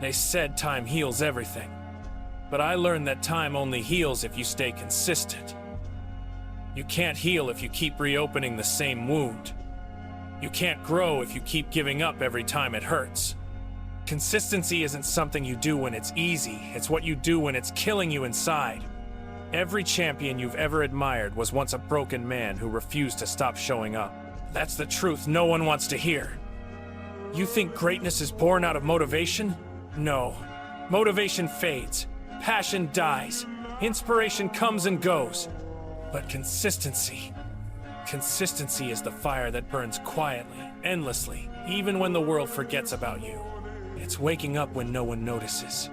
They said time heals everything. But I learned that time only heals if you stay consistent. You can't heal if you keep reopening the same wound. You can't grow if you keep giving up every time it hurts. Consistency isn't something you do when it's easy, it's what you do when it's killing you inside. Every champion you've ever admired was once a broken man who refused to stop showing up. That's the truth no one wants to hear. You think greatness is born out of motivation? No. Motivation fades. Passion dies. Inspiration comes and goes. But consistency is the fire that burns quietly, endlessly, even when the world forgets about you. It's waking up when no one notices.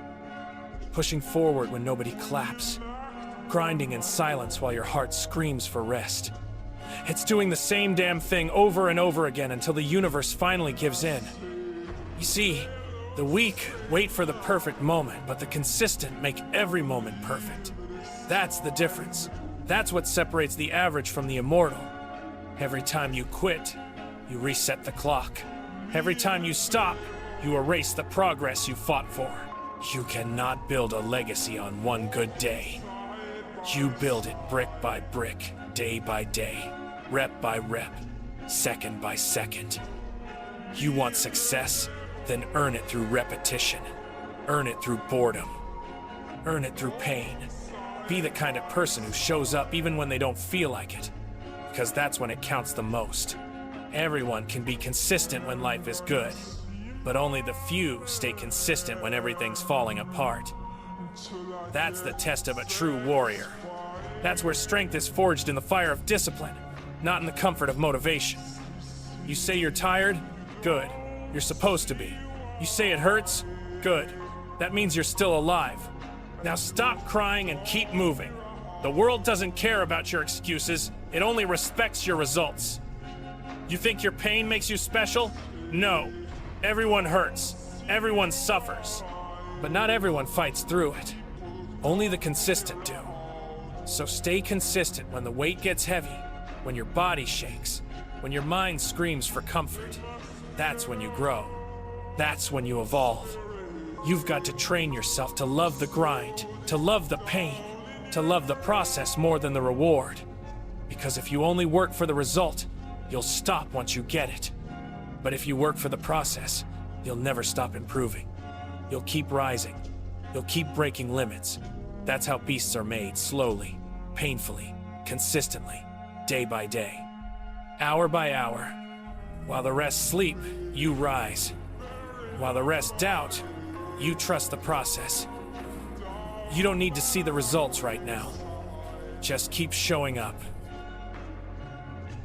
Pushing forward when nobody claps. Grinding in silence while your heart screams for rest. It's doing the same damn thing over and over again until the universe finally gives in. You see, the weak wait for the perfect moment, but the consistent make every moment perfect. That's the difference. That's what separates the average from the immortal. Every time you quit, you reset the clock. Every time you stop, you erase the progress you fought for. You cannot build a legacy on one good day. You build it brick by brick, day by day, rep by rep, second by second. You want success? Then earn it through repetition. Earn it through boredom. Earn it through pain. Be the kind of person who shows up even when they don't feel like it, because that's when it counts the most. Everyone can be consistent when life is good, but only the few stay consistent when everything's falling apart. That's the test of a true warrior. That's where strength is forged in the fire of discipline, not in the comfort of motivation. You say you're tired? Good. You're supposed to be. You say it hurts? Good. That means you're still alive. Now stop crying and keep moving. The world doesn't care about your excuses, it only respects your results. You think your pain makes you special? No. Everyone hurts. Everyone suffers. But not everyone fights through it. Only the consistent do. So stay consistent when the weight gets heavy, when your body shakes, when your mind screams for comfort. That's when you grow. That's when you evolve. You've got to train yourself to love the grind, to love the pain, to love the process more than the reward. Because if you only work for the result, you'll stop once you get it. But if you work for the process, you'll never stop improving. You'll keep rising. You'll keep breaking limits. That's how beasts are made, slowly, painfully, consistently, day by day, hour by hour. While the rest sleep, you rise. While the rest doubt, you trust the process. You don't need to see the results right now. Just keep showing up.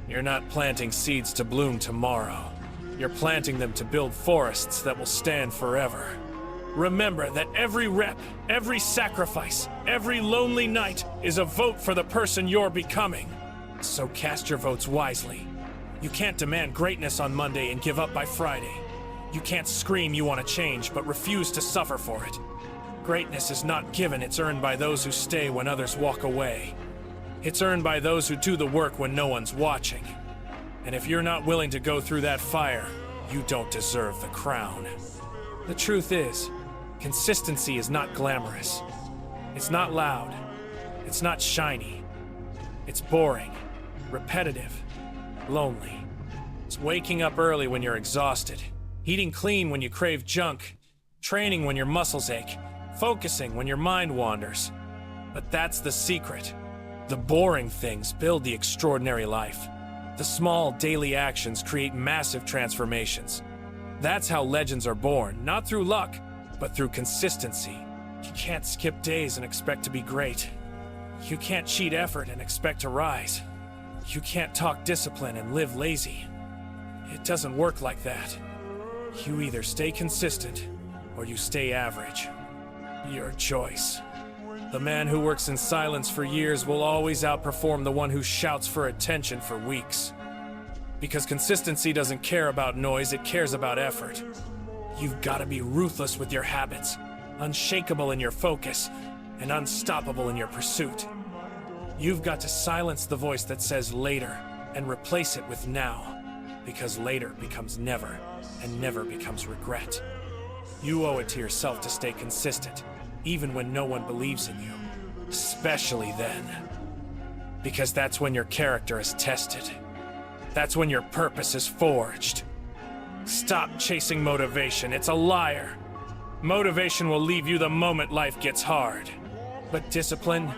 You're not planting seeds to bloom tomorrow. You're planting them to build forests that will stand forever. Remember that every rep, every sacrifice, every lonely night is a vote for the person you're becoming. So cast your votes wisely. You can't demand greatness on Monday and give up by Friday. You can't scream you want to change but refuse to suffer for it. Greatness is not given, it's earned by those who stay when others walk away. It's earned by those who do the work when no one's watching. And if you're not willing to go through that fire, you don't deserve the crown. The truth is, consistency is not glamorous. It's not loud. It's not shiny. It's boring, repetitive, lonely. It's waking up early when you're exhausted, eating clean when you crave junk, training when your muscles ache, focusing when your mind wanders. But that's the secret. The boring things build the extraordinary life. The small daily actions create massive transformations. That's how legends are born, not through luck, but through consistency. You can't skip days and expect to be great. You can't cheat effort and expect to rise. You can't talk discipline and live lazy. It doesn't work like that. You either stay consistent or you stay average. Your choice. The man who works in silence for years will always outperform the one who shouts for attention for weeks. Because consistency doesn't care about noise, it cares about effort. You've got to be ruthless with your habits, unshakable in your focus, and unstoppable in your pursuit. You've got to silence the voice that says later and replace it with now, because later becomes never, and never becomes regret. You owe it to yourself to stay consistent, even when no one believes in you. Especially then. Because that's when your character is tested. That's when your purpose is forged. Stop chasing motivation, it's a liar. Motivation will leave you the moment life gets hard. But discipline,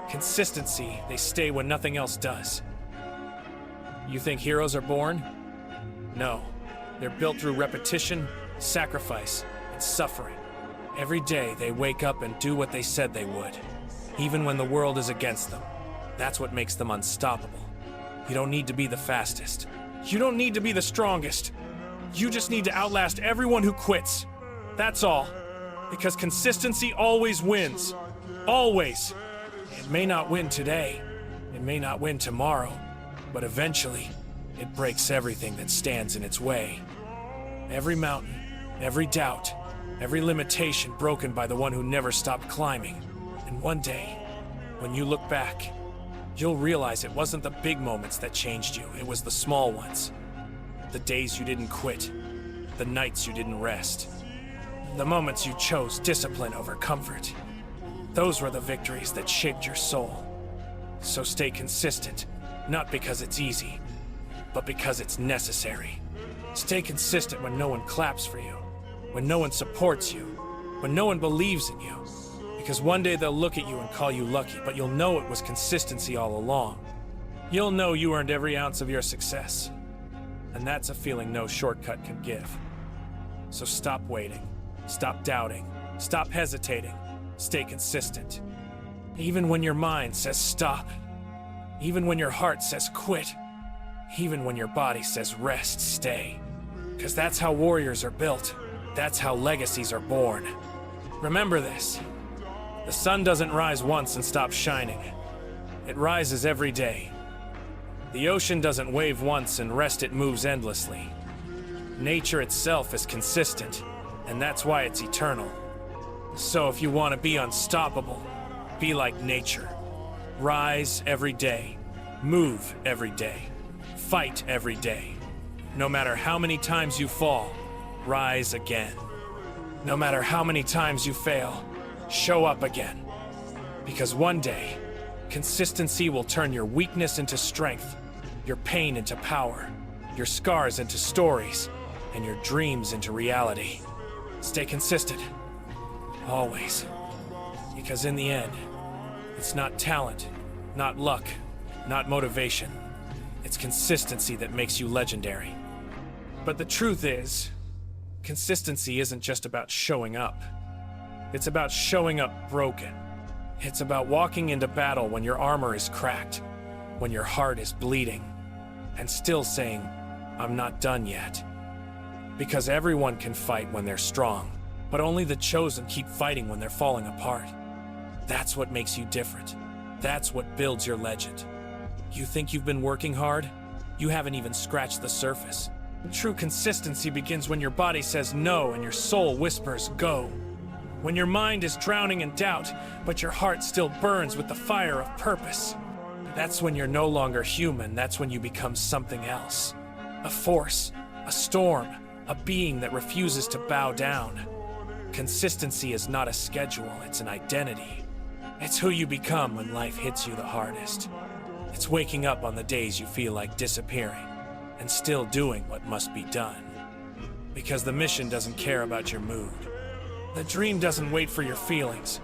consistency, they stay when nothing else does. You think heroes are born? No. They're built through repetition, sacrifice, and suffering. Every day they wake up and do what they said they would, even when the world is against them. That's what makes them unstoppable. You don't need to be the fastest. You don't need to be the strongest. You just need to outlast everyone who quits. That's all. Because consistency always wins. Always. It may not win today. It may not win tomorrow. But eventually, it breaks everything that stands in its way. Every mountain, every doubt, every limitation broken by the one who never stopped climbing. And one day, when you look back, you'll realize it wasn't the big moments that changed you, it was the small ones. The days you didn't quit, the nights you didn't rest, the moments you chose discipline over comfort. Those were the victories that shaped your soul. So stay consistent, not because it's easy, but because it's necessary. Stay consistent when no one claps for you, when no one supports you, when no one believes in you. Because one day they'll look at you and call you lucky, but you'll know it was consistency all along. You'll know you earned every ounce of your success. And that's a feeling no shortcut can give. So stop waiting, stop doubting, stop hesitating, stay consistent. Even when your mind says stop, even when your heart says quit, even when your body says rest, stay. Because that's how warriors are built. That's how legacies are born. Remember this. The sun doesn't rise once and stop shining. It rises every day. The ocean doesn't wave once and rest, it moves endlessly. Nature itself is consistent, and that's why it's eternal. So if you want to be unstoppable, be like nature. Rise every day. Move every day. Fight every day. No matter how many times you fall, rise again. No matter how many times you fail, show up again. Because one day, consistency will turn your weakness into strength, your pain into power, your scars into stories, and your dreams into reality. Stay consistent. Always. Because in the end, it's not talent, not luck, not motivation. It's consistency that makes you legendary. But the truth is, consistency isn't just about showing up. It's about showing up broken. It's about walking into battle when your armor is cracked, when your heart is bleeding, and still saying, I'm not done yet. Because everyone can fight when they're strong, but only the chosen keep fighting when they're falling apart. That's what makes you different. That's what builds your legend. You think you've been working hard? You haven't even scratched the surface. True consistency begins when your body says no and your soul whispers go. When your mind is drowning in doubt, but your heart still burns with the fire of purpose. That's when you're no longer human, that's when you become something else. A force, a storm, a being that refuses to bow down. Consistency is not a schedule, it's an identity. It's who you become when life hits you the hardest. It's waking up on the days you feel like disappearing, and still doing what must be done. Because the mission doesn't care about your mood. The dream doesn't wait for your feelings.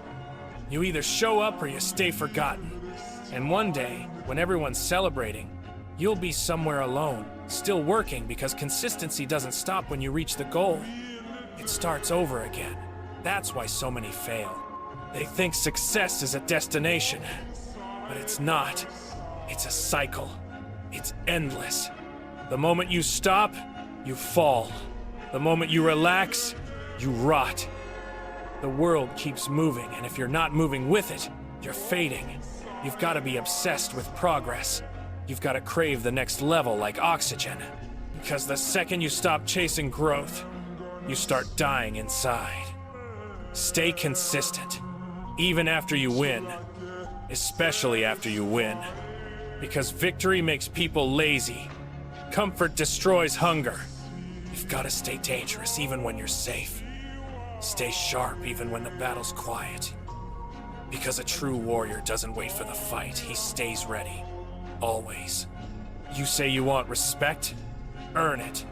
You either show up or you stay forgotten. And one day, when everyone's celebrating, you'll be somewhere alone, still working, because consistency doesn't stop when you reach the goal. It starts over again. That's why so many fail. They think success is a destination, but it's not. It's a cycle. It's endless. The moment you stop, you fall. The moment you relax, you rot. The world keeps moving, and if you're not moving with it, you're fading. You've got to be obsessed with progress. You've got to crave the next level like oxygen. Because the second you stop chasing growth, you start dying inside. Stay consistent, even after you win. Especially after you win. Because victory makes people lazy. Comfort destroys hunger. You've got to stay dangerous even when you're safe. Stay sharp even when the battle's quiet. Because a true warrior doesn't wait for the fight, he stays ready. Always. You say you want respect? Earn it.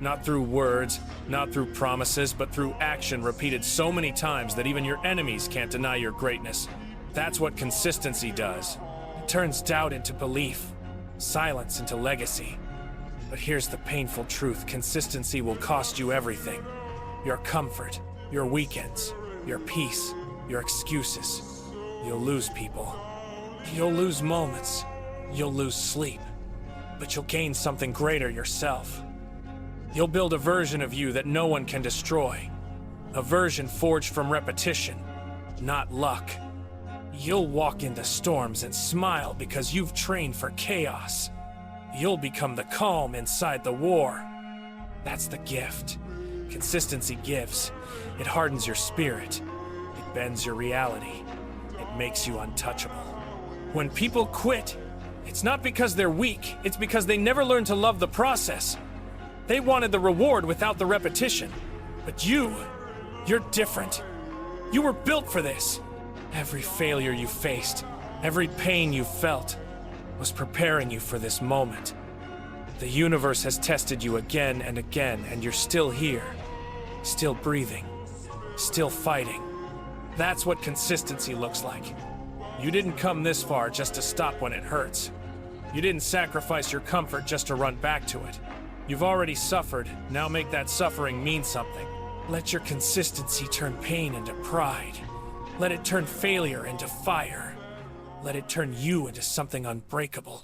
Not through words, not through promises, but through action repeated so many times that even your enemies can't deny your greatness. That's what consistency does. It turns doubt into belief, silence into legacy. But here's the painful truth: consistency will cost you everything. Your comfort, your weekends, your peace, your excuses. You'll lose people. You'll lose moments. You'll lose sleep. But you'll gain something greater yourself. You'll build a version of you that no one can destroy. A version forged from repetition, not luck. You'll walk into storms and smile because you've trained for chaos. You'll become the calm inside the war. That's the gift. Consistency gives. It hardens your spirit. It bends your reality. It makes you untouchable. When people quit, it's not because they're weak, it's because they never learned to love the process. They wanted the reward without the repetition. But you're different. You were built for this. Every failure you faced, every pain you felt, was preparing you for this moment. The universe has tested you again and again, and you're still here. Still breathing. Still fighting. That's what consistency looks like. You didn't come this far just to stop when it hurts. You didn't sacrifice your comfort just to run back to it. You've already suffered, now make that suffering mean something. Let your consistency turn pain into pride. Let it turn failure into fire. Let it turn you into something unbreakable.